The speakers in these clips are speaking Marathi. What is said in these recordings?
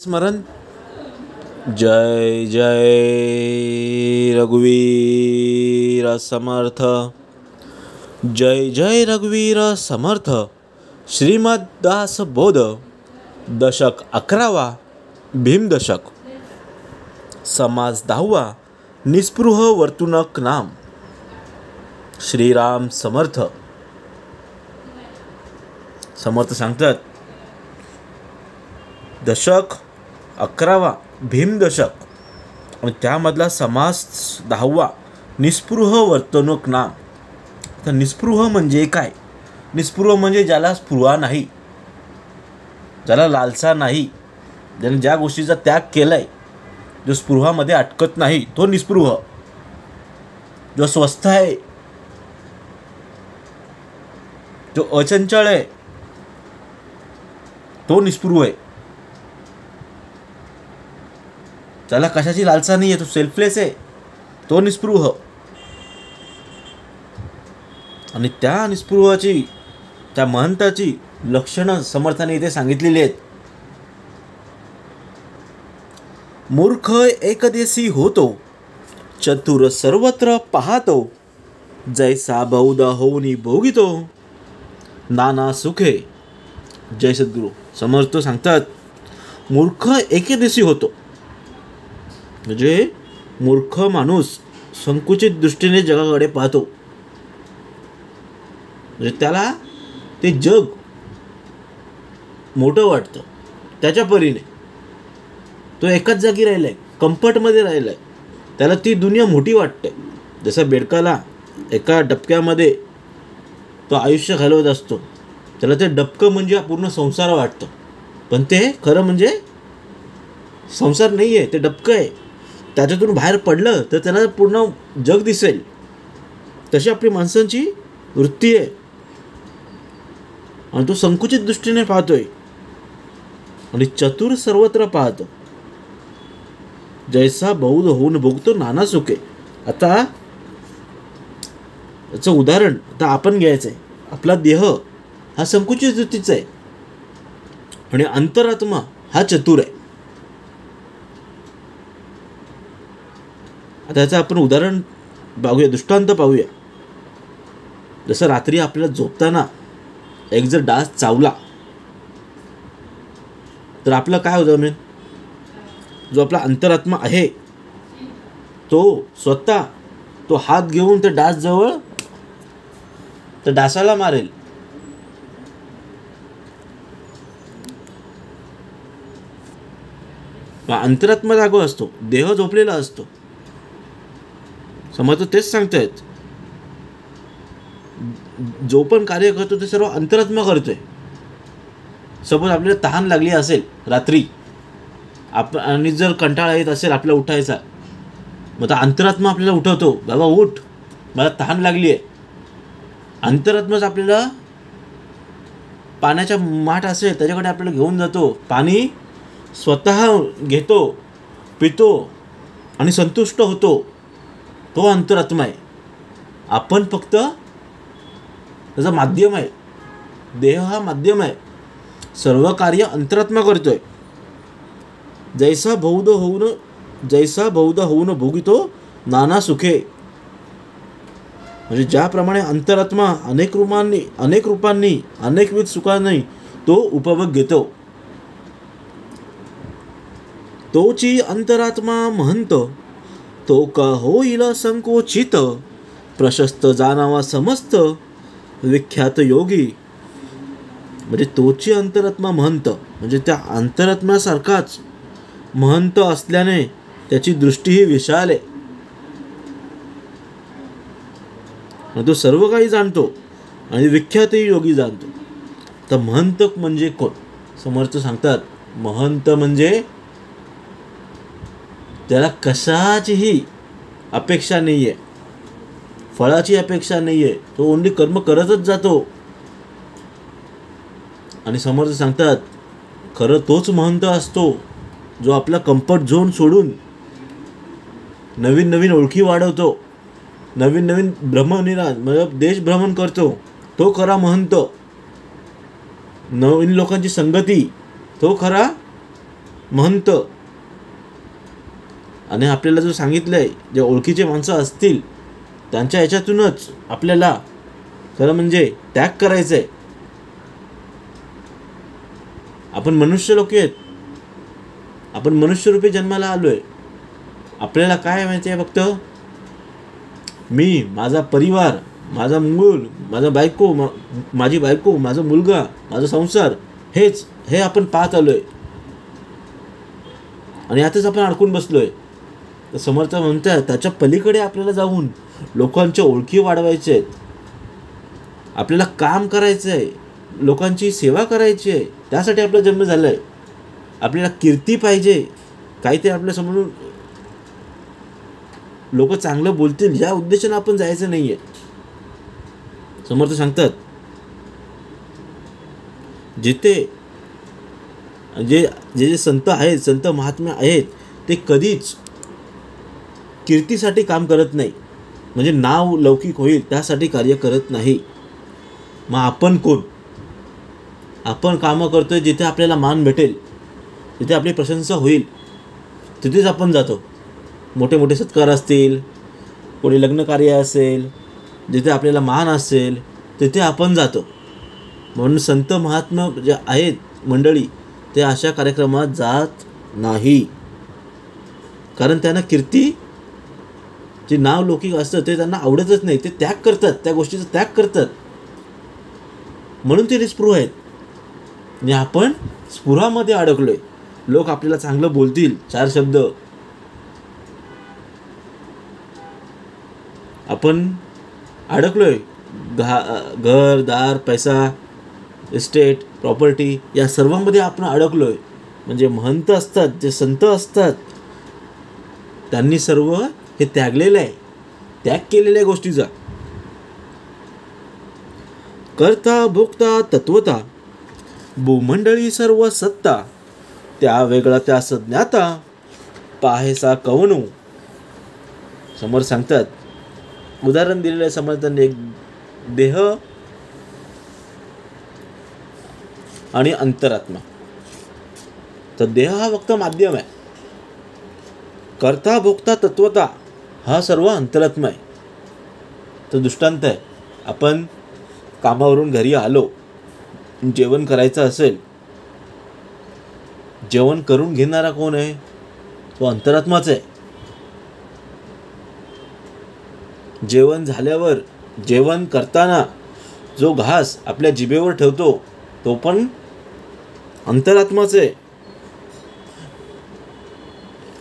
स्मरण. जय जय रघुवीर समर्थ. जय जय रघुवीर समर्थ. श्रीमद्दास बोध दशक 11वा भीमदशक. समाज 10वा निस्पृह वर्तुनक नाम. श्रीराम समर्थ. समर्थ सांगतात दशक 11वा भीमदशक आणि त्यामधला समास 10वा निस्पृह वर्तणूक नाम. तर निस्पृह म्हणजे काय? निस्पृह म्हणजे ज्याला स्पृहा नाही, ज्याला लालसा नाही, ज्याने ज्या गोष्टीचा त्याग केलाय, जो स्पृहामध्ये अटकत नाही तो निस्पृह. जो स्वस्थ आहे, जो अचंचल आहे तो निस्पृह आहे. त्याला कशाची लालसा नाही आहे, तो सेल्फलेस आहे, तो निस्पृह. आणि त्या निस्पृहाची, त्या महंताची लक्षणं समर्थाने इथे सांगितलेली आहेत. मूर्ख एकदेशी होतो, चतुर सर्वत्र पाहतो, जैसा बहुधा होऊनी भोगितो, नाना सुखे. जय सद्गुरू. समर्थ सांगतात मूर्ख एकदेशी होतो म्हणजे मूर्ख माणूस संकुचित दृष्टीने जगाकडे पाहतो. म्हणजे त्याला ते जग मोठं वाटतं त्याच्या परीने. तो एकाच जागी राहिलाय, कम्फर्टमध्ये राहिलाय, त्याला ती दुनिया मोठी वाटते. जसं बेडकाला एका डबक्यामध्ये तो आयुष्य घालवत असतो, त्याला ते डबकं म्हणजे पूर्ण संसार वाटतं, पण ते खरं म्हणजे संसार नाही आहे, ते डबकं आहे. त्याच्यातून बाहेर पडलं तर त्याला पूर्ण जग दिसेल. तशी आपली माणसांची वृत्ती आहे आणि तो संकुचित दृष्टीने पाहतोय आणि चतुर सर्वत्र पाहतो, जैसा बहुध होऊन भोगतो नाना सुखे. आता याचं उदाहरण आता आपण घ्यायचं आहे. आपला देह हा संकुचित वृत्तीचा आहे आणि अंतरात्मा हा चतुर आहे. आता याचं आपण उदाहरण पाहूया, दृष्टांत पाहूया. जसं रात्री आपल्याला झोपताना एक जर डास चावला तर आपलं काय होतं म्हणजे, जो आपला अंतरात्मा आहे तो स्वतः तो हात घेऊन त्या डास जवळ त्या डासाला मारेल. अंतरात्मा जागो असतो, देह झोपलेला असतो. समर्थ तेच सांगतायत, जो पण कार्य करतो ते सर्व अंतरात्मा करतोय. सपोज आपल्याला तहान लागली असेल रात्री आणि जर कंटाळा येत असेल आपल्याला उठायचा, मग तर अंतरात्मा आपल्याला उठवतो, बाबा उठ, मला तहान लागली आहे. अंतरात्माच आपल्याला पाण्याचा माठ असेल त्याच्याकडे आपल्याला घेऊन जातो, पाणी स्वतः घेतो, पितो आणि संतुष्ट होतो. तो अंतरात्मा आहे. आपण फक्त त्याचा माध्यम आहे. देह हा माध्यम आहे. सर्व कार्य अंतरात्मा करतोय. जैसा बहुधा होऊन भोगितो नाना सुखे. म्हणजे ज्याप्रमाणे अंतरात्मा अनेक रूपांनी अनेकविध सुखांनी तो उपभोग घेतो, तोची अंतरात्मा महंत, तो का होईल संकोचित, प्रशस्त जाणावा समस्त, विख्यात योगी. म्हणजे तोची अंतरात्मा महंत म्हणजे त्या अंतरात्म्यासारखाच महंत असल्याने त्याची दृष्टीही विशाल आहे. तो सर्व काही जाणतो आणि विख्यातही योगी जाणतो. तर महंत म्हणजे कोण? समर्थ सांगतात महंत म्हणजे त्याला कशाचीही अपेक्षा नाही आहे, फळाची अपेक्षा नाही आहे, तो ओन्ली कर्म करतच जातो. आणि समर्थ सांगतात खरं तोच महंत असतो जो आपला कम्फर्ट झोन सोडून नवीन नवीन ओळखी वाढवतो, नवीन नवीन भ्रमनिरास म्हणजे देश भ्रमण करतो. तो खरा महंत. नवीन लोकांची संगती तो खरा महंत. आणि आपल्याला जो सांगितलंय, जे ओळखीचे माणसं असतील त्यांच्या ह्याच्यातूनच आपल्याला खरं म्हणजे त्याग करायचं आहे. आपण मनुष्य लोक आहेत, आपण मनुष्यरूपी जन्माला आलोय. आपल्याला काय माहिती आहे, फक्त मी, माझा परिवार, माझा मूल, माझा बायको, माझी बायको, माझा मुलगा, माझा संसार, हे आपण पाहत आलोय आणि आताच आपण अडकून बसलोय. तर समर्थ म्हणतात त्याच्या पलीकडे आपल्याला जाऊन लोकांच्या ओळखी वाढवायच्या आहेत, आपल्याला काम करायचं आहे, लोकांची सेवा करायची आहे. त्यासाठी आपला जन्म झाला आहे. आपल्याला कीर्ती पाहिजे, काहीतरी आपल्यासमोर लोक चांगलं बोलतील या उद्देशाने आपण जायचं नाही आहे. समर्थ सांगतात जिथे जे संत आहेत, संत महात्मे आहेत, ते कधीच कीर्तीसाठी काम करत नाही, म्हणजे नाव लौकिक होईल त्यासाठी कार्य करत नाही. मग आपण कोण? आपण कामं करतोय जिथे आपल्याला मान भेटेल, जिथे आपली प्रशंसा होईल, तिथेच आपण जातो. मोठे मोठे सत्कार असतील, कोणी लग्न कार्य असेल, जिथे आपल्याला मान असेल तिथे आपण जातो. म्हणून संत महात्मा जे आहेत मंडळी, ते अशा कार्यक्रमात जात नाही, कारण त्यांना कीर्ती, जे नाव लौकिक असतं ते त्यांना आवडतच नाही. ते त्याग करतात, त्या गोष्टीचा त्याग करतात, म्हणून ते निस्पृह आहेत. आणि आपण स्पृहामध्ये अडकलोय. लोक आपल्याला चांगलं बोलतील, चार शब्द, आपण अडकलोय. घर दार, पैसा, इस्टेट, प्रॉपर्टी या सर्वांमध्ये आपण अडकलोय. म्हणजे महंत असतात, जे संत असतात, त्यांनी सर्व हे त्यागलेलं आहे, त्याग केलेल्या गोष्टीचा. करता भोगता तत्वता, भूमंडळी सर्व सत्ता, त्या वेगळा त्या सज्ञाता, पाहेसा कवनू. समोर सांगतात, उदाहरण दिलेलं आहे समर्थांनी, एक देह आणि अंतरात्मा. तर देह हा फक्त माध्यम आहे, करता भोगता तत्वता हा सर्व अंतरात्मा आहे. तर दृष्टांत आहे, आपण कामावरून घरी आलो, जेवण करायचं असेल, जेवण करून घेणारा कोण आहे? तो अंतरात्माच आहे. जेवण झाल्यावर, जेवण करताना जो घास आपल्या जिभेवर ठेवतो तो पण अंतरात्माच आहे.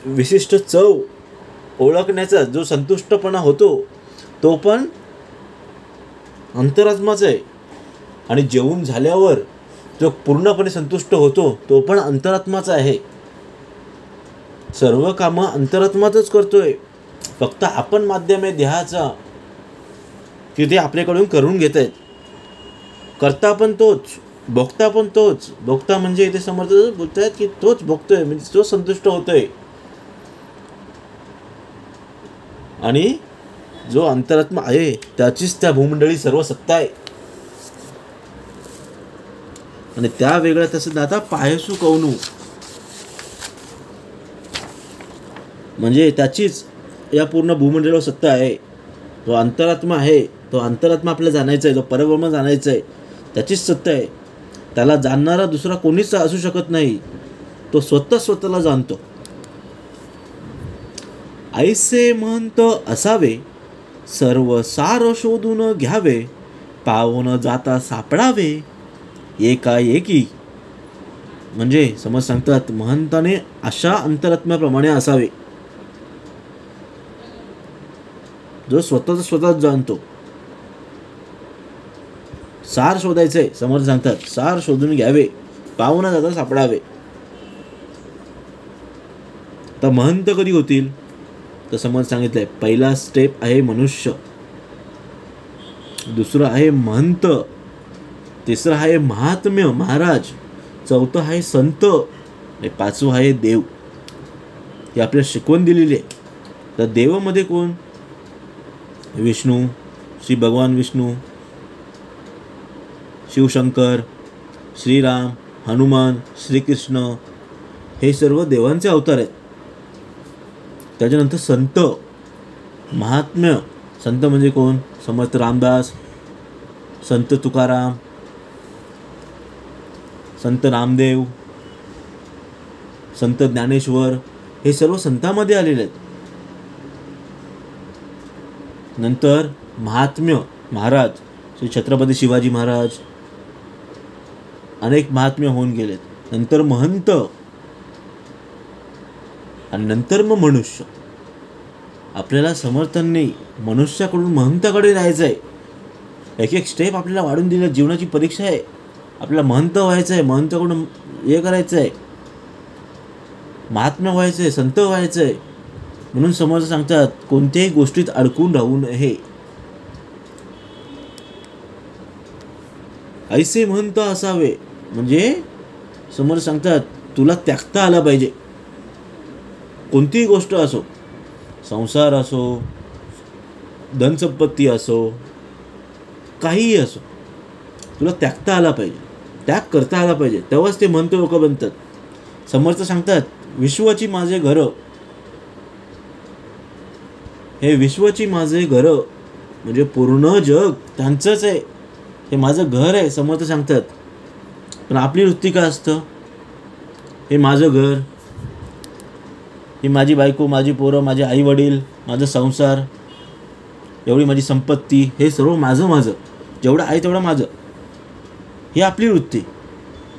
विशिष्ट चव ओळखण्याचा जो संतुष्टपणा होतो तो पण अंतरात्माच आहे. आणि जेवून झाल्यावर जो पूर्णपणे संतुष्ट होतो तो पण अंतरात्माच आहे. सर्व कामं अंतरात्माच करतोय, फक्त आपण माध्यम आहे देहाचा, तिथे आपल्याकडून करून घेत आहेत. करता पण तोच, भोगता पण तोच. भोगता म्हणजे इथे समर्थ बोलतायत की तोच भोगतोय, म्हणजे तो संतुष्ट होतोय. आणि जो अंतरात्मा आहे त्याचीच त्या भूमंडळी सर्व सत्ता आहे. आणि त्या वेगळ्या तसं दाता पायसू कवनू, म्हणजे त्याचीच या पूर्ण भूमंडळावर सत्ता आहे. जो अंतरात्मा आहे, तो अंतरात्मा आपल्याला जाणायचा आहे, जो परब्रह्म जाणायचा आहे, त्याचीच सत्ता आहे. त्याला जाणणारा दुसरा कोणीच असू शकत नाही. तो स्वतःला जाणतो. ऐसे महंत असावे, सर्व सार शोधून घ्यावे, पावन जाता सापडावे एकाएकी. म्हणजे समज सांगतात, महंताने अशा अंतरात्म्याप्रमाणे असावे, जो स्वतःच जाणतो. सार शोधायचंय, समर्थ सांगतात, सार शोधून घ्यावे, पावन जाता सापडावे. तर महंत कधी होतील? तर समर्थ सांगितलंय, पहिला स्टेप आहे मनुष्य, दुसरं आहे महंत, तिसरं आहे महात्म्य महाराज, चौथं आहे संत, आणि पाचवं आहे देव. हे आपल्याला शिकवण दिलेली आहे. तर देवामध्ये कोण? विष्णू, श्री भगवान विष्णू, शिवशंकर, श्रीराम, हनुमान, श्रीकृष्ण, हे सर्व देवांचे अवतार आहेत. त्याच्यानंतर संत, महात्म्य. संत म्हणजे कोण? समर्थ रामदास, संत तुकाराम, संत नामदेव, संत ज्ञानेश्वर, हे सर्व संतांमध्ये आलेले आहेत. नंतर महात्म्य, महाराज, श्री छत्रपती शिवाजी महाराज, अनेक महात्म्य होऊन गेलेत. नंतर महंत, आणि नंतर मग मनुष्य. आपल्याला समर्थांनी मनुष्याकडून महंताकडे जायचं आहे. एक एक स्टेप आपल्याला वाढून दिलं. जीवनाची परीक्षा आहे. आपल्याला महंत व्हायचं आहे, महंताकडून हे करायचं आहे, महात्म्य व्हायचं आहे, संत व्हायचं आहे. म्हणून समर्थ सांगतात कोणत्याही गोष्टीत अडकून राहू नये. ऐसे महंत असावे, म्हणजे समर्थ सांगतात तुला त्यागता आला पाहिजे. कोणतीही गोष्ट असो, संसार असो, धनसंपत्ती असो, काहीही असो, तुला त्यागता आला पाहिजे, त्याग करता आला पाहिजे, तेव्हाच ते महंत लोक बनतात. समर्थ सांगतात विश्वाची माझे घर, हे विश्वाची माझे घर म्हणजे पूर्ण जग त्यांचंच आहे, हे माझं घर आहे. समर्थ सांगतात. पण आपली वृत्ती काय असतं? हे माझं घर, ही माझी बायको, माझी पोरं, माझे आई वडील, माझा संसार, एवढी माझी संपत्ती, हे सर्व माझं माझं, जेवढं आहे तेवढं माझं, ही आपली वृत्ती.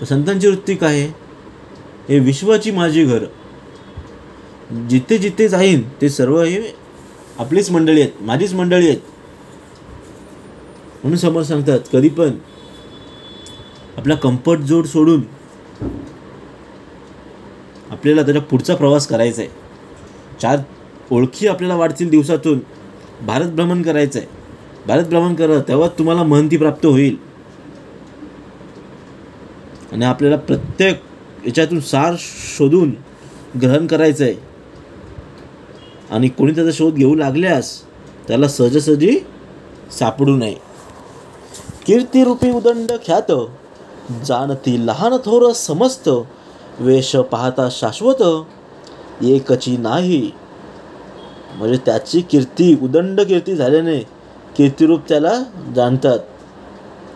संतांची वृत्ती काय आहे? हे विश्वाची माझी घर, जिथे जिथे जाईन ते सर्व हे आपलीच मंडळी आहेत, माझीच मंडळी आहेत. म्हणून समोर सांगतात कधी पण आपला कम्फर्ट झोन सोडून आपल्याला त्याचा पुढचा प्रवास करायचा आहे. 4 ओळखी आपल्याला वाढतील दिवसातून. भारत भ्रमण करायचं आहे. भारत भ्रमण करा, तेव्हा तुम्हाला महंती प्राप्त होईल. आणि आपल्याला प्रत्येक याच्यातून सार शोधून ग्रहण करायचं आहे. आणि कोणी त्याचा शोध घेऊ लागल्यास त्याला सहजासहजी सापडू नये. कीर्तिरूपी उदंड ख्यात, जाणती लहान थोर समस्त, वेश पाहता शाश्वत, एकची नाही. म्हणजे त्याची कीर्ती, उदंड कीर्ती झाल्याने कीर्तिरूप त्याला जाणतात.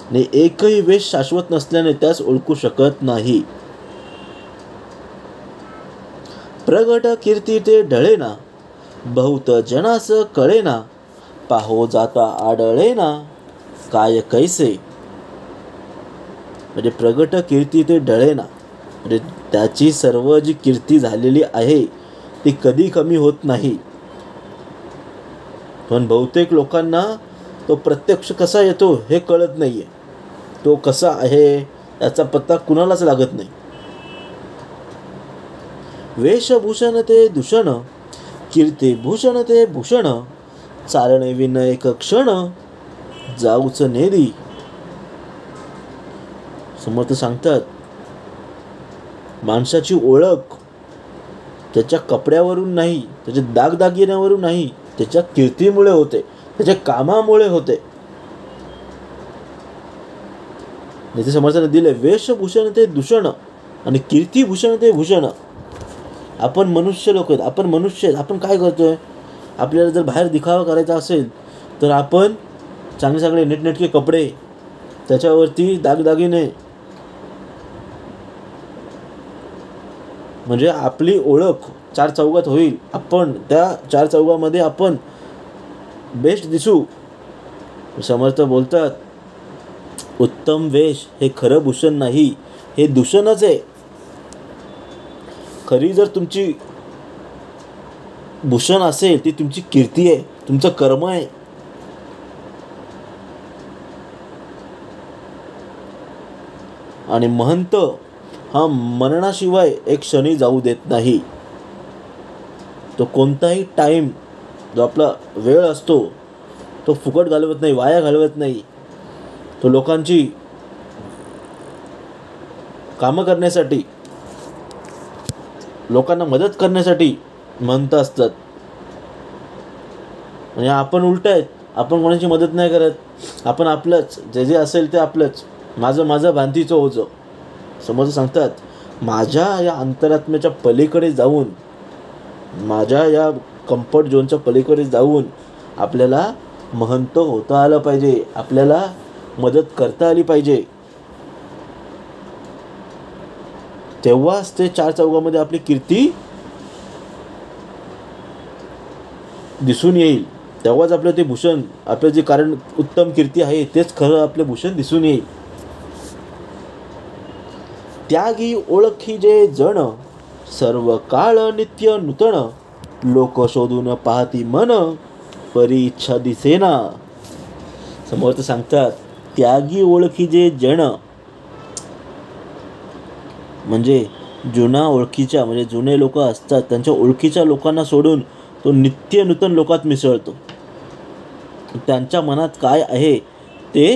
आणि एकही वेश शाश्वत नसल्याने त्यास ओळखू शकत नाही. प्रगट कीर्ती ते ढळेना, बहुत जनास कळेना, पाहो जाता आढळेना, काय कैसे. म्हणजे प्रगट कीर्ती ते ढळेना, म्हणजे त्याची सर्व जी कीर्ती झालेली आहे ती कधी कमी होत नाही. पण बहुतेक लोकांना तो प्रत्यक्ष कसा येतो हे कळत नाहीये. तो कसा आहे याचा पत्ता कुणालाच लागत नाही. वेशभूषण ते दूषण, कीर्ती भूषण ते भूषण, चालणे विन एक क्षण, जाऊच नेरी. समर्थ सांगतात माणसाची ओळख त्याच्या कपड्यावरून नाही, त्याच्या दागदागिन्यावरून नाही, त्याच्या कीर्तीमुळे होते, त्याच्या कामामुळे होते. इथे समर्थाने दिले वेशभूषण ते दूषण आणि कीर्तिभूषण ते भूषण. आपण मनुष्य लोक आहेत, आपण मनुष्य आहेत. आपण काय करतोय? आपल्याला जर बाहेर दिखावा करायचा असेल तर आपण चांगले चांगले नीटनेटके कपडे, त्याच्यावरती दागदागिने, म्हणजे आपली ओळख 4 चौघात होईल. आपण त्या 4 चौघामध्ये आपण बेस्ट दिसू. समर्थ बोलतात उत्तम वेश हे खरं भूषण नाही, हे दूषणच आहे. खरी जर तुमची भूषण असेल ती तुमची कीर्ती आहे, तुमचं कर्म आहे. आणि महंत हा मरणाशिवाय एक क्षणी जाऊ देत नाही. तो कोणताही टाईम, जो आपला वेळ असतो तो फुकट घालवत नाही, वाया घालवत नाही. तो लोकांची कामं करण्यासाठी, लोकांना मदत करण्यासाठी महंत असतात. आणि आपण उलट आहेत, आपण कोणाची मदत नाही करत. आपण आपलंच जे जे असेल ते आपलंच, माझं माझं भांतीचं ओझं. समोर सांगतात माझ्या या अंतरात्म्याच्या पलीकडे जाऊन, माझ्या या कम्फर्ट झोनच्या पलीकडे जाऊन आपल्याला महंत होता आलं पाहिजे, आपल्याला मदत करता आली पाहिजे. तेव्हाच ते चार चौघामध्ये आपली कीर्ती दिसून येईल. तेव्हाच आपलं ते भूषण, आपलं जे कारण उत्तम कीर्ती आहे तेच खरं आपले भूषण दिसून येईल. त्यागी ओळखी जे जण, सर्व काळ नित्य नूतन, लोक शोधून पाहती मन, परी इच्छा दिसेना. समर्थ सांगतात, त्यागी ओळखी जे जण म्हणजे जुना ओळखीच्या, म्हणजे जुने लोक असतात त्यांच्या ओळखीच्या लोकांना सोडून तो नित्य नूतन लोकात मिसळतो. त्यांच्या मनात काय आहे ते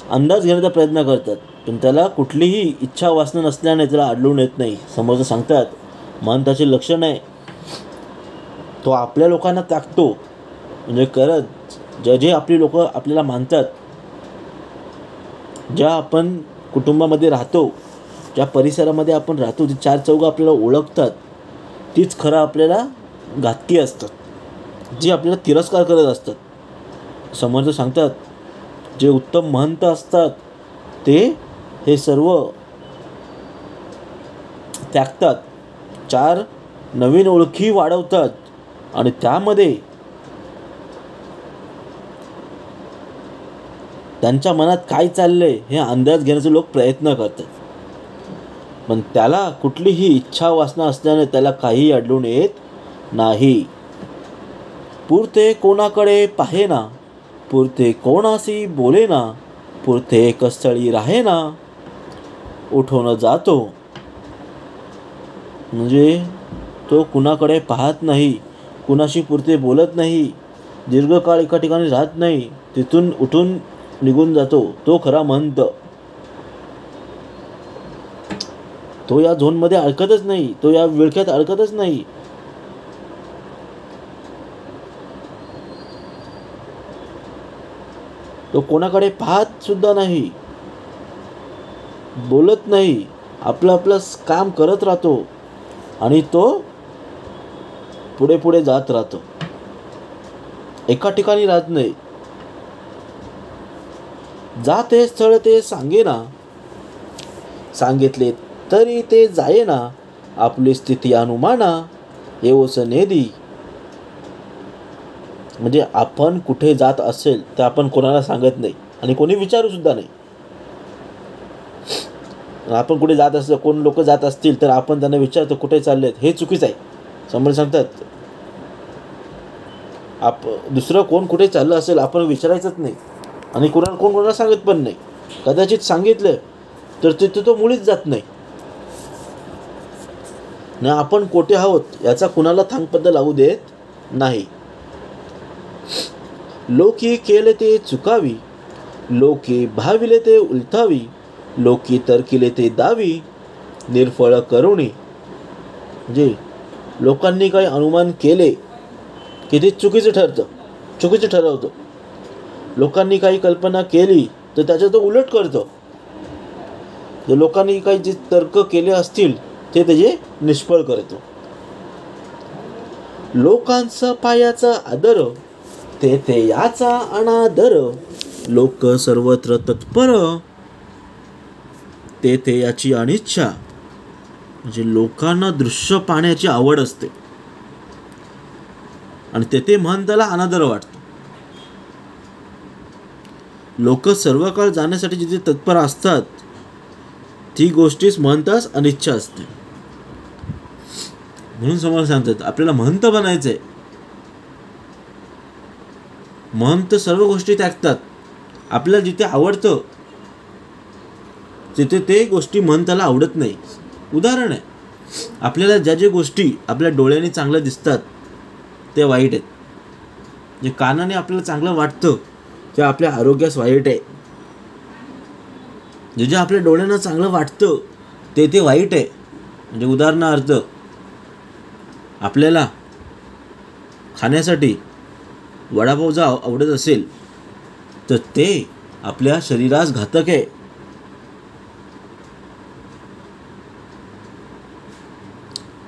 अंदाज घेण्याचा प्रयत्न करतात, पण त्याला कुठलीही इच्छा वासना नसल्याने त्याला आढळून येत नाही. समोर सांगतात, मन त्याचे लक्षण आहे, तो आपल्या लोकांना त्यागतो. म्हणजे करत जे आपली लोक आपल्याला मानतात, ज्या आपण कुटुंबामध्ये राहतो, ज्या परिसरामध्ये आपण राहतो, जी चार चौघं आपल्याला ओळखतात, तीच खरं आपल्याला घातकी असतात, जी आपल्याला तिरस्कार करत असतात. समर्थ सांगतात, जे उत्तम महंत असतात ते हे सर्व त्यागतात, चार नवीन ओळखी वाढवतात आणि त्यामध्ये त्यांच्या मनात काय चाललंय हे अंदाज घेण्याचे लोक प्रयत्न करतात. पण त्याला कुठलीही इच्छा वासना असल्याने त्याला काही आढळून येत नाही. पुरते कोणाकडे पाहेना, पुरते कोणाशी बोलेना, पुरते एकस्थळी राहेना, उठून जातो. म्हणजे तो कुणाकडे पाहत नाही, कुणाशी पुरते बोलत नाही, दीर्घकाळ एका ठिकाणी राहत नाही, तिथून उठून निघून जातो. तो खरा महंत. तो या झोनमध्ये अडकतच नाही, तो या विळख्यात अडकतच नाही. तो कोणाकडे पाहत सुद्धा नाही, बोलत नाही, आपलं आपलं काम करत राहतो आणि तो पुढे पुढे जात राहतो, एका ठिकाणी राहत नाही. जाते स्थळ ते सांगेना, सांगितले तरी ते जायेना, आपली स्थिती अनुमाना, येवोस नेदी. म्हणजे आपण कुठे जात असेल तर आपण कोणाला सांगत नाही आणि कोणी विचारू सुद्धा नाही. आपण कुठे जात असतो, कोण लोक जात असतील तर आपण त्यांना विचारतो कुठे चाललेत, हे चुकीचं आहे. समोर सांगतात, दुसरं कोण कुठे चाललं असेल आपण विचारायचंच नाही आणि कोणाला सांगत पण नाही. कदाचित सांगितलं तर तिथे तो मुळीच जात नाही. आपण कोठे आहोत याचा कुणाला थांगपत्ता लावू देत नाही. लोकी केले ते चुकावी, लोकी भाविले ते उलथावी, लोकी तर्किले ते दावी, निर्फळ करुणी. म्हणजे लोकांनी काही अनुमान केले की ते चुकीचं ठरतं, चुकीचं ठरवतं. लोकांनी काही कल्पना केली तर त्याच्या तो उलट करतो. जर लोकांनी काही जे तर्क केले असतील ते त्याचे निष्फळ करतो. लोकांचा पायाचा आदर, ते याचा अनादर, लोक सर्वत्र तत्पर, ते याची अनिच्छा. म्हणजे लोकांना दृश्य पाहण्याची आवड असते आणि ते महंताला अनादर वाटतो. लोक सर्व काळ जाण्यासाठी जिथे तत्पर असतात ती गोष्टीच महंतास अनिच्छा असते. म्हणून समोर सांगतात, आपल्याला महंत बनायचंय. महंत सर्व गोष्टी त्यागतात. आपल्याला जिथे आवडतं तिथे ते गोष्टी महंताला आवडत नाही. उदाहरण आहे, आपल्याला ज्या गोष्टी आपल्या डोळ्याने चांगल्या दिसतात ते वाईट आहेत. जे कानाने आपल्याला चांगलं वाटतं ते आपल्या आरोग्यास वाईट आहे. जे आपल्या डोळ्यांना चांगलं वाटतं ते वाईट आहे. म्हणजे उदाहरणार्थ, आपल्याला खाण्यासाठी वडापाव जर आवडत असेल तर ते आपल्या शरीरास घातक आहे.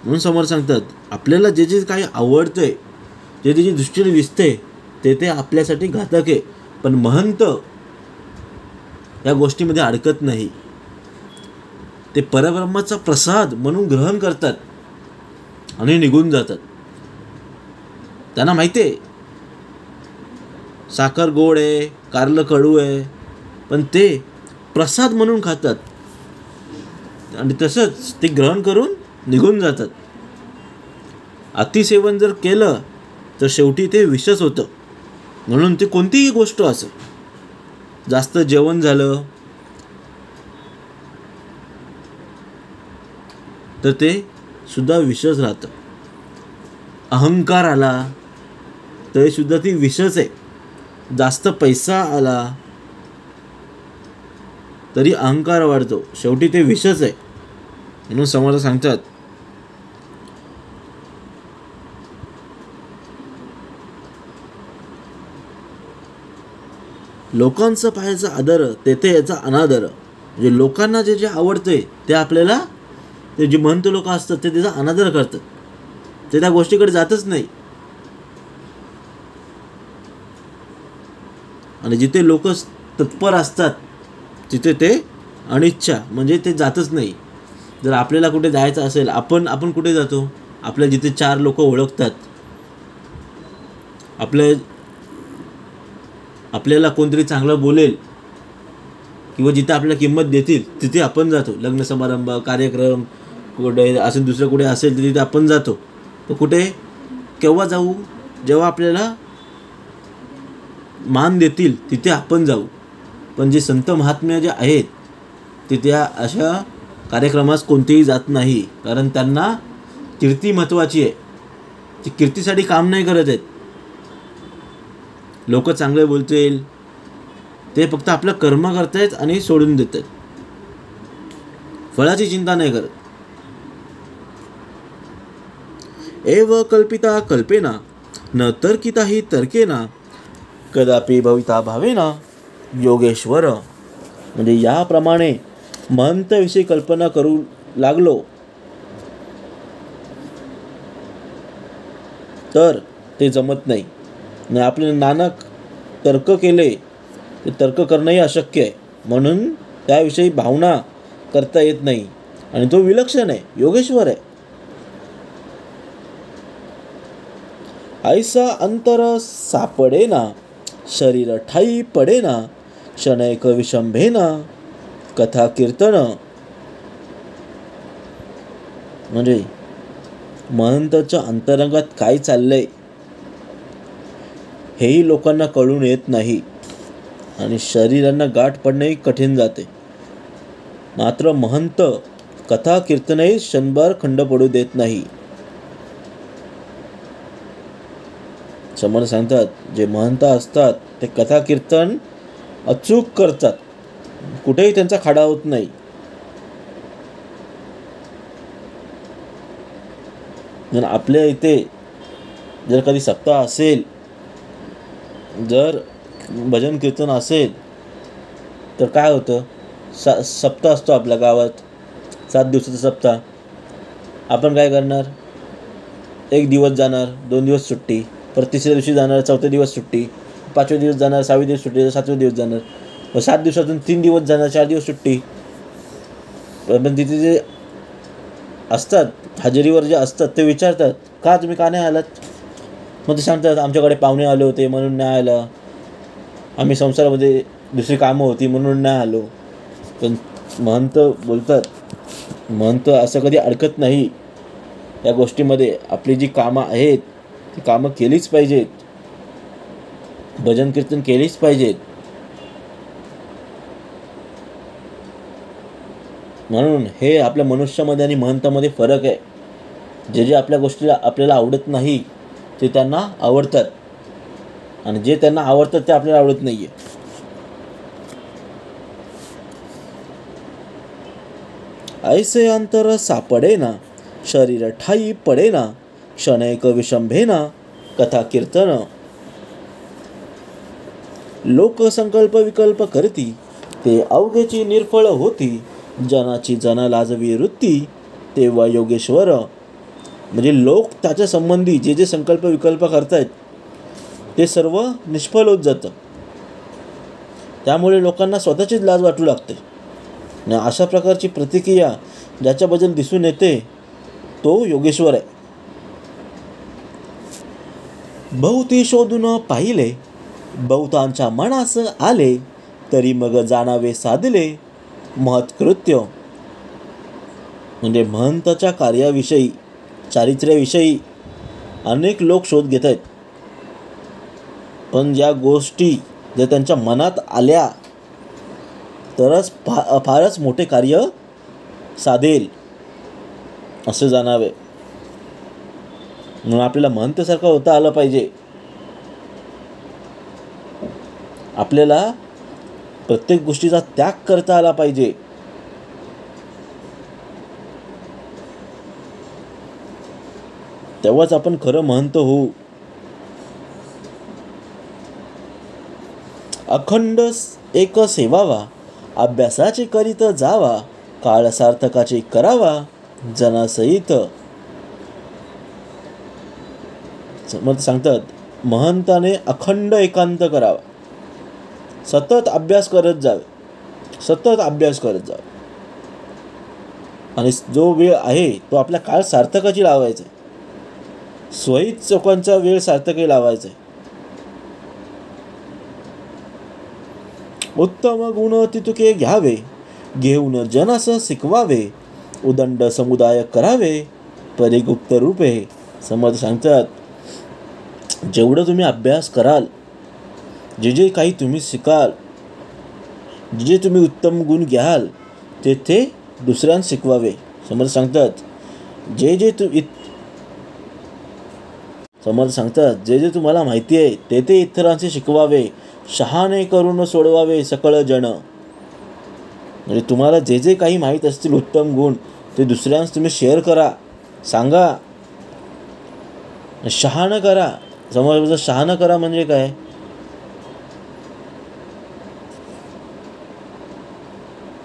म्हणून समोर सांगतात आपल्याला जे जे काही आवडतंय, जे जे दृष्टीने दिसते ते ते आपल्यासाठी घातक आहे, पण महंत या गोष्टीमध्ये अडकत नाही. ते परब्रह्माचा प्रसाद म्हणून ग्रहण करतात आणि निघून जातात. त्यांना माहिती आहे साखर गोड आहे, कारलं कडू आहे, पण ते प्रसाद म्हणून खातात आणि तसंच ते ग्रहण करून निघून जातात. अतिसेवन जर केलं तर शेवटी ते विषच होतं. म्हणून ते कोणतीही गोष्ट असो, जास्त जेवण झालं तर ते सुद्धा विषच राहतं. अहंकार आला तरी सुद्धा ती विषच आहे. जास्त पैसा आला तरी अहंकार वाढतो, शेवटी ते विषच आहे. म्हणून समर्थ सांगतात लोकांचं पाहायचा आदर तेथे याचा अनादर. म्हणजे लोकांना जे जे आवडते ते आपल्याला, ते जे महंत लोक असतात ते त्याचा अनादर करतात, ते त्या गोष्टीकडे जातच नाही. आणि जिथे लोक तत्पर असतात तिथे ते अनिच्छा, म्हणजे ते जातच नाही. जर आपल्याला कुठे जायचं असेल, आपण कुठे जातो? आपल्या जिथे 4 लोक ओळखतात, आपल्याला कोणतरी चांगलं बोलेल किंवा जिथे आपल्याला किंमत देतील तिथे आपण जातो. लग्न समारंभ, कार्यक्रम कुठे असेल, दुसरं कुठे असेल तर तिथे आपण जातो. तर कुठे केव्हा जाऊ? जेव्हा आपल्याला मान देतील तिथे आपण जाऊ. पण जे संत महात्म्य जे आहेत ते त्या अशा कार्यक्रमास कोणतेही जात नाही, कारण त्यांना कीर्ती महत्त्वाची आहे. ते कीर्तीसाठी काम नाही करत आहेत. लोक चांगले बोलतील, ते फक्त आपलं कर्म करतायत आणि सोडून देत आहेत, फळाची चिंता नाही करत. एव कल्पिता कल्पेना न तर्किता हि तर्केना कदापि भविता भावेना योगेश्वर. म्हणजे याप्रमाणे महंतविषयी कल्पना करू लागलो तर ते जमत नाही. आणि आपले नानक तर्क केले ते तर्क करणंही अशक्य आहे. म्हणून त्याविषयी भावना करता येत नाही आणि तो विलक्षण आहे, योगेश्वर आहे. ऐसा अंतर सापडेना शरीर ठाई पडेना क्षणैक विशंभेना कथा कीर्तन. म्हणजे महंताच्या अंतरंगात काय चाललंय हेही लोकांना कळून येत नाही आणि शरीरांना गाठ पडणंही कठीण जाते. मात्र महंत कथा कीर्तनही क्षणभर खंड पडू देत नाही. समर्थ सांगतात जे महंत असतात ते कथा कीर्तन अचूक करतात, कुठेही त्यांचा खाडा होत नाही. आपल्या इथे जर कधी सप्ताह असेल, जर भजन कीर्तन असेल तर काय होतं, सप्ताह असतो आपल्या गावात, 7 दिवसाचा सप्ताह. आपण काय करणार? 1 दिवस जाणार, 2 दिवस सुट्टी, परत 3ऱ्या दिवशी जाणार, 4थ्या दिवस सुट्टी, 5व्या दिवस जाणार, 6व्या दिवस सुट्टी, 7व्या दिवस जाणार, 7 दिवसातून 3 दिवस जाणार, 4 दिवस सुट्टी. पण तिथे जे असतात हजेरीवर जे असतात ते विचारतात का तुम्ही का नाही आलात? मग ते सांगतात आमच्याकडे पाहुणे आले होते म्हणून नाही आला, आम्ही संसारामध्ये दुसरी कामं होती म्हणून नाही आलो. पण महंत बोलतात, महंत असं कधी अडकत नाही या गोष्टीमध्ये. आपली जी कामं आहेत ती कामं केलीच पाहिजेत, भजन कीर्तन केलीच पाहिजेत. म्हणून हे आपल्या मनुष्यामध्ये आणि महंतामध्ये फरक आहे. जे जे आपल्या गोष्टीला आपल्याला आवडत नाही ते त्यांना आवडतात आणि जे त्यांना आवडतात ते आपल्याला आवडत नाहीये. ऐसे अंतर सापडेना शरीर ठाई पडेना क्षणैक विशंभेना कथा कीर्तन. लोक संकल्प विकल्प करती ते अवघेची निर्फळ होती, जनाची जना लाजवी वृत्ती तेव्हा योगेश्वर. म्हणजे लोक त्याच्या संबंधी जे जे संकल्प विकल्प करतायत ते सर्व निष्फळ होत जातं. त्यामुळे लोकांना स्वतःचीच लाज वाटू लागते. आणि अशा प्रकारची प्रतिक्रिया ज्याच्याबद्दल दिसून येते तो योगेश्वर आहे. बहुती शोधून पाहिले, बहुतांच्या मनास आले, तरी मग जाणावे साधले महत्कृत्य. म्हणजे महंताच्या कार्याविषयी, चारित्र्याविषयी अनेक लोक शोध घेत आहेत, पण या गोष्टी जर त्यांच्या मनात आल्या तरच फारच मोठे कार्य साधेल असे जाणावे. म्हणून आपल्याला महंतसारखं होता आलं पाहिजे. आपल्याला प्रत्येक गोष्टीचा त्याग करता आला पाहिजे. तेव्हाच आपण खरं महंत होऊ. अखंड एक सेवावा, अभ्यासाचे करीत जावा, काळ सार्थकाचे करावा जनासहित. मग सांगतात महंताने अखंड एकांत करावा, सतत अभ्यास करत जावे, सतत अभ्यास करत जावे. आणि जो वेळ आहे तो आपला काळ सार्थकाची लावायचा आहे. स्वहित चोकांचा वेळ सार्थकी लावायचा आहे. उत्तम गुण तितुके घ्यावे, घेऊन जनास शिकवावे, उदंड समुदाय करावे परिगुप्त रूपे. समर्थ सांगतात जेवढं तुम्ही अभ्यास कराल, जे जे काही तुम्ही शिकाल, जे जे तुम्ही उत्तम गुण घ्याल ते ते दुसऱ्यांना शिकवावे. समर्थ सांगतात जे जे समर्थ सांगतात जे जे तुम्हाला माहिती आहे ते ते इतरांचे शिकवावे, शहाणे करून सोडवावे सकळ जण. म्हणजे तुम्हाला जे जे काही माहीत असतील उत्तम गुण ते दुसऱ्यांस तुम्ही शेअर करा, सांगा, शहाणं करा. समोर शहाणं करा म्हणजे काय?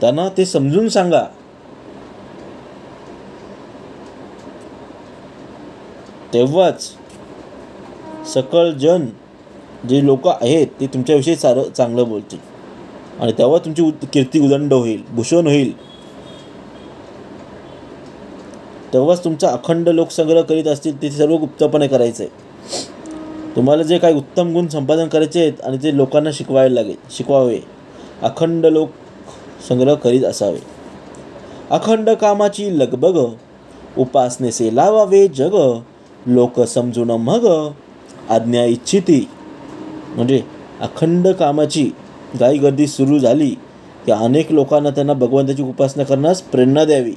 त्यांना ते समजून सांगा. तेव्हाच सकळ जन जे लोक आहेत ते तुमच्याविषयी चांगलं बोलतील आणि तेव्हा तुमची कीर्ती उदंड होईल, भूषण होईल. तेव्हाच तुमचा अखंड लोकसंग्रह करीत असतील ते सर्व गुप्तपणे करायचं आहे. तुम्हाला जे काही उत्तम गुण संपादन करायचे आहेत आणि ते लोकांना शिकवायला लागेल, शिकवावे. अखंड लोक संग्रह करीत असावे. अखंड कामाची लगबग, उपासनेसे लावावे जग, लोक समजून मग आज्ञा इच्छिती. म्हणजे अखंड कामाची घाईगर्दी सुरू झाली की अनेक लोकांना त्यांना भगवंताची उपासना करण्यास प्रेरणा द्यावी.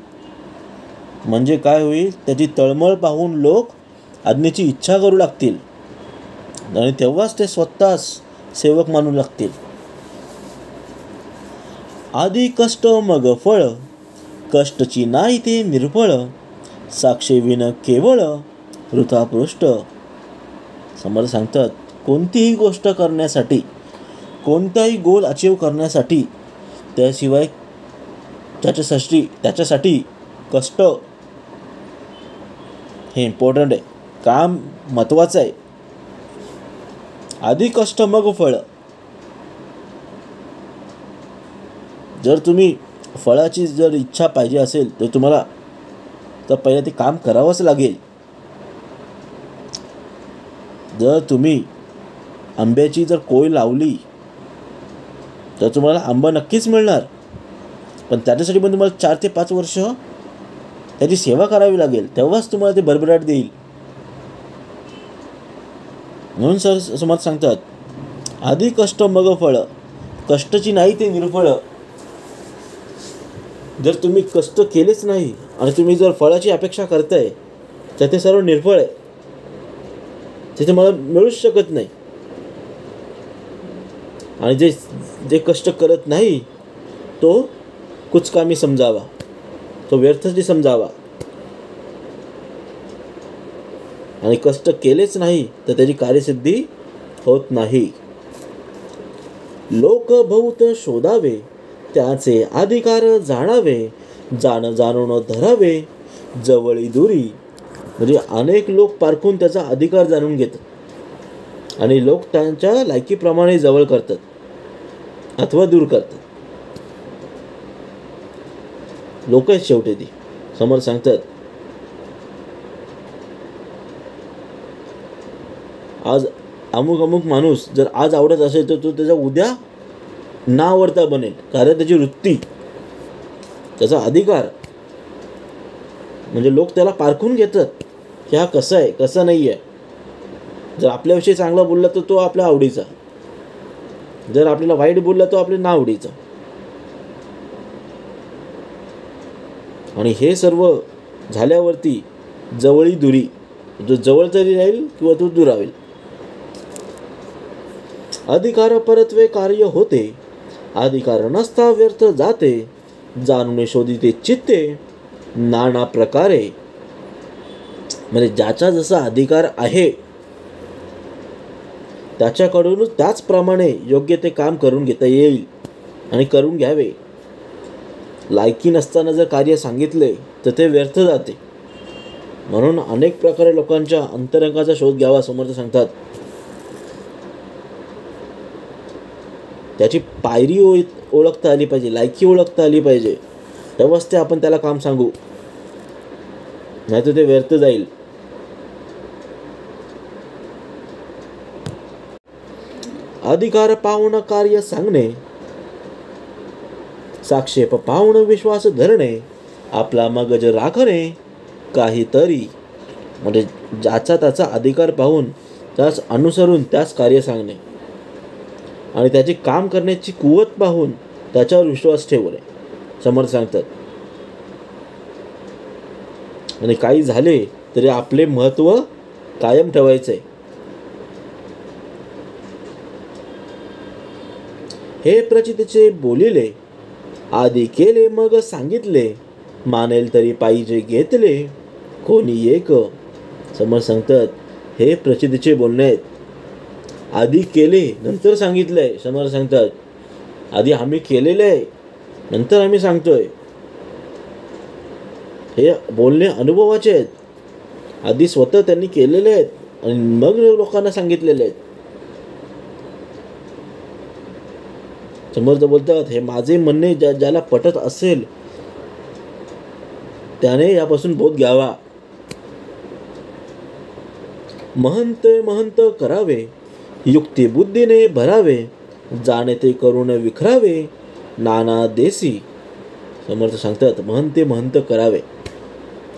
म्हणजे काय होईल, त्याची तळमळ पाहून लोक आज्ञेची इच्छा करू लागतील आणि तेव्हाच ते स्वतःच सेवक मानू लागतील. आधी कष्ट मग फळ, कष्टची नाही ते निर्फळ, साक्षी विन केवळ वृथापृष्ट. समर्थ सांगतात कोणतीही गोष्ट करण्यासाठी, कोणताही गोल अचीव करण्यासाठी त्याशिवाय त्याच्यासाठी कष्ट हे इम्पॉर्टंट आहे. काम महत्त्वाचं आहे. आधी कष्ट मग फळ. जर तुम्ही फळाची जर इच्छा पाहिजे असेल तर तुम्हाला तर पहिलं ते काम करावंच लागेल. जर तुम्ही आंब्याची जर कोय लावली तर तुम्हाला आंबा नक्कीच मिळणार, पण त्याच्यासाठी पण तुम्हाला 4 ते 5 वर्ष त्याची सेवा करावी लागेल, तेव्हाच तुम्हाला ते भरभराट देईल. म्हणून समर्थ सांगतात आधी कष्ट मग फळ, कष्टाची नाही ते निर्फळ. जर तुम्ही कष्ट केलेच नाही आणि तुम्ही जर फळाची अपेक्षा करताय तर ते सर्व निर्फळ आहे, ते तुम्हाला मिळूच शकत नाही. आणि जे कष्ट करत नाही तो कुचकामी समजावा, तो व्यर्थच समजावा. आणि कष्ट केलेच नाही तर त्याची कार्यसिद्धी होत नाही. लोक बहुत शोधावे, त्याचे अधिकार जाणावे, जाणून धरावे जवळी दुरी, म्हणजे अनेक लोक पारखून त्याचा अधिकार जाणून घेतात आणि लोक त्यांच्या लायकीप्रमाणे जवळ करतात अथवा दूर करतात. लोक आहेत शेवटी ती. समर्थ सांगतात, आज अमुक माणूस जर आज आवडत असेल तर तो त्याचा उद्या ना आवडता बनेल, कारण त्याची वृत्ती, त्याचा अधिकार. म्हणजे लोक त्याला पारखून घेतात की हा कसा आहे कसा नाही आहे. जर आपल्याविषयी चांगला बोलला तर तो आपल्या आवडीचा, जर आपल्याला वाईट बोलला तो आपल्या ना आवडीचा. आणि हे सर्व झाल्यावरती जवळी दुरी, जो जवळ तरी राहील किंवा तो दूर राहील. अधिकार परत्वे कार्य होते, अधिकार नसता व्यर्थ जाते, जाणून शोधिते चित्ते नाना प्रकारे. म्हणजे ज्याचा जसा अधिकार आहे त्याच्याकडूनच त्याचप्रमाणे योग्य ते काम करून घेता येईल आणि करून घ्यावे. लायकी नसताना जर कार्य सांगितले तर ते व्यर्थ जाते. म्हणून अनेक प्रकारे लोकांच्या अंतरंगाचा शोध घ्यावा समर्थ सांगतात. त्याची पायरी ओळखता आली पाहिजे, लायकी ओळखता आली पाहिजे, तेव्हाच ते आपण त्याला काम सांगू, नाही तर ते व्यर्थ जाईल. अधिकार पाहून कार्य सांगणे, साक्षेप पाहून विश्वास धरणे, आपला मगज राखणे काहीतरी. म्हणजे ज्याचा त्याचा अधिकार पाहून त्यास अनुसरून त्यास कार्य सांगणे आणि त्याची काम करण्याची कुवत पाहून त्याच्यावर विश्वास ठेवणे समर्थ सांगतात. आणि काही झाले तरी आपले महत्त्व कायम ठेवायचे. हे प्रचितीचे बोलिले, आधी केले मग सांगितले, मानेल तरी पाहिजे घेतले कोणी एक. समर्थ सांगतात हे प्रचितीचे बोलणे आहेत. आधी केले नंतर सांगितलंय. समर्थ सांगतात आधी आम्ही केलेले आहे नंतर आम्ही सांगतोय. हे बोलणे अनुभवाचे आहेत. आधी स्वतः त्यांनी केलेले आहेत आणि मग लोकांना सांगितलेले आहेत. समर्थ बोलतात हे माझे म्हणणे ज्याला पटत असेल त्याने यापासून बोध घ्यावा. महंत करावे, युक्ती बुद्धीने भरावे, जाणे ते करून विखरावे नाना देसी. समर्थ सांगतात महंत करावे.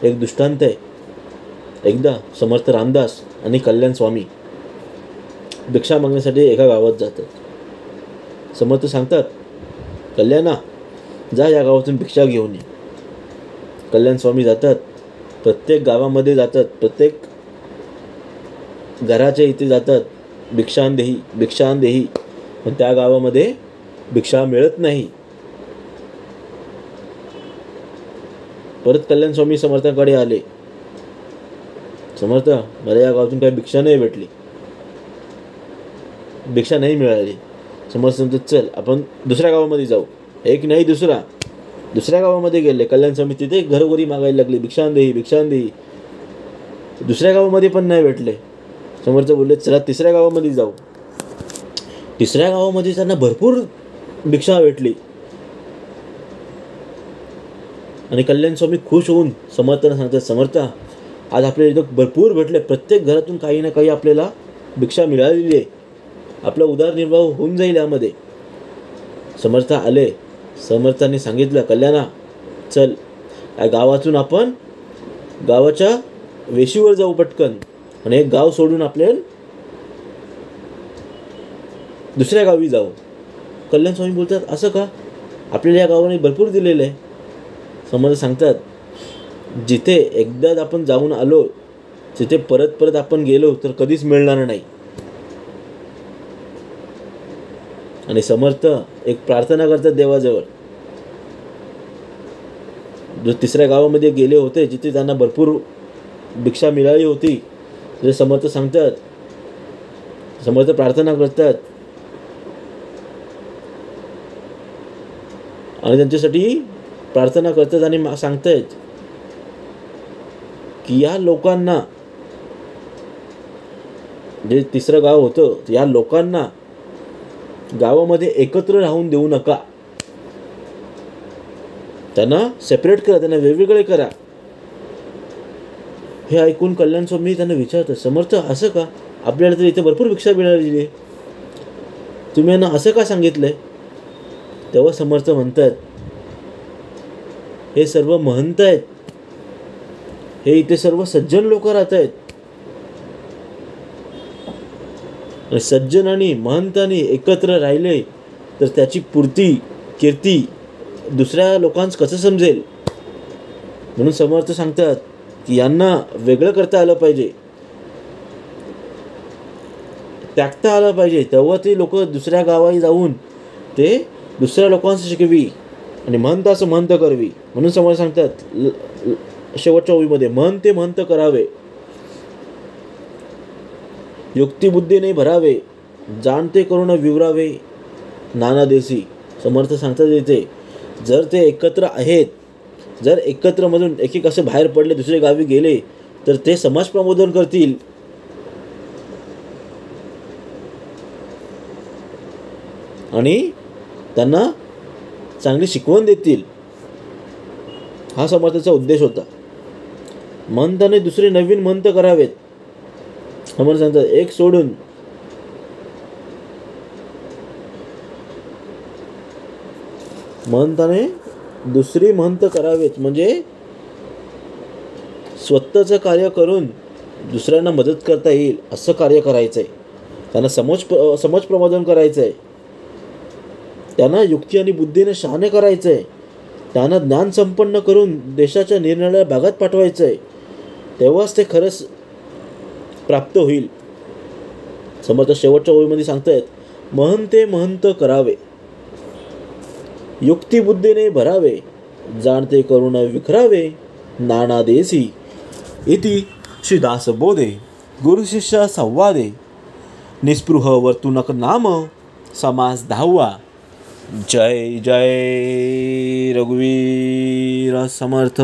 एक दृष्टांत आहे. एकदा समर्थ रामदास आणि कल्याण स्वामी भिक्षा मागण्यासाठी एका गावात जातात. समर्थ सांगतात कल्याणा जा या गावातून भिक्षा घेऊन ये. कल्याण स्वामी जातात, प्रत्येक गावामध्ये जातात, प्रत्येक घराच्या इथे जातात, भिक्षान देही. पण त्या गावामध्ये भिक्षा मिळत नाही. परत कल्याण स्वामी समर्थाकडे आले. समर्थ मला या गावातून काही भिक्षा नाही भेटली, भिक्षा नाही मिळाली. समर्थ सांगतात चल आपण दुसऱ्या गावामध्ये जाऊ. एक नाही दुसऱ्या गावामध्ये गेले. कल्याण स्वामी तिथे घरोघरी मागायला लागले भिक्षान देही. दुसऱ्या गावामध्ये पण नाही भेटले. समर्थ बोलले चला तिसऱ्या गावामध्ये जाऊ. तिसऱ्या गावामध्ये त्यांना भरपूर भिक्षा भेटली आणि कल्याण स्वामी खुश होऊन समर्थांना सांगतात समर्थ आज आपल्याला इथं भरपूर भेटले, प्रत्येक घरातून काही ना काही आपल्याला भिक्षा मिळालेली आहे, आपला उदरनिर्वाह होऊन जाईल यामध्ये. समर्थ आले. समर्थांनी सांगितलं कल्याणा चल या गावातून आपण गावाच्या वेशीवर जाऊ पटकन आणि एक गाव सोडून आपल्याला दुसऱ्या गावी जाऊ. कल्याण स्वामी बोलतात असं का, आपल्याला या गावाने भरपूर दिलेलं आहे. समर्थ सांगतात जिथे एकदा आपण जाऊन आलो तिथे परत आपण गेलो तर कधीच मिळणार नाही. आणि समर्थ एक प्रार्थना करतात देवाजवळ. जो तिसऱ्या गावामध्ये गेले होते जिथे त्यांना भरपूर भिक्षा मिळाली होती, जे समर्थ सांगतात, समर्थ प्रार्थना करतात आणि त्यांच्यासाठी प्रार्थना करतात आणि सांगतायत की या लोकांना, जे तिसरं गाव होतं, या लोकांना गावामध्ये एकत्र राहून देऊ नका, त्यांना सेपरेट करा, त्यांना वेगवेगळे करा. हे ऐकून कल्याण स्वामी त्यांना विचारतात, समर्थ असं का? आपल्याला तर इथे भरपूर भिक्षा मिळालेली आहे, तुम्ही यांना असं का सांगितलंय? तेव्हा समर्थ म्हणतात, हे सर्व महंत आहेत, हे इथे सर्व सज्जन लोक राहत आहेत. सज्जन आणि महंतांनी एकत्र राहिले तर त्याची पूर्ती कीर्ती दुसऱ्या लोकांस कसं समजेल? म्हणून समर्थ सांगतात की यांना वेगळं करता आलं पाहिजे, त्यागता आलं पाहिजे, तेव्हा ते लोक दुसऱ्या गावाला जाऊन ते दुसऱ्या लोकांचं शिकवी आणि महंत असं महंत करवी. म्हणून समर्थ सांगतात शेवटच्या ओळीमध्ये, महंत महंत करावे, युक्तिबुद्धीने भरावे, जाणते करून विवरावे नाना देशी. समर्थ सांगतात येते, जर ते एकत्र आहेत, जर एकत्रमधून एक एक असे बाहेर पडले, दुसरे गावी गेले, तर ते समाज प्रबोधन करतील आणि त्यांना चांगली शिकवण देतील. हा समर्थाचा उद्देश होता. महंताने दुसरे नवीन महंत करावेत. समर्थ सांगतात, एक सोडून महंताने दुसरी महंत करावेत, म्हणजे स्वतःचं कार्य करून दुसऱ्यांना मदत करता येईल असं कार्य करायचं आहे. त्यांना समाज प्रबोधन करायचं आहे, त्यांना युक्ती आणि बुद्धीने शहाणे करायचं आहे, त्यांना ज्ञान संपन्न करून देशाच्या निरनिराळ्या भागात पाठवायचं आहे. तेव्हाच ते खरंच प्राप्त होईल. समर्थ शेवटच्या ओळीमध्ये सांगतायत, महंते महंत करावे, युक्तिबुद्धीने भरावे, जाणते करून विखरावे नाना देसी. इति श्रीदास बोधे गुरुशिष्य संवादे निस्पृह वर्तुनक नाम समास 10वा. जय जय रघुवीर समर्थ.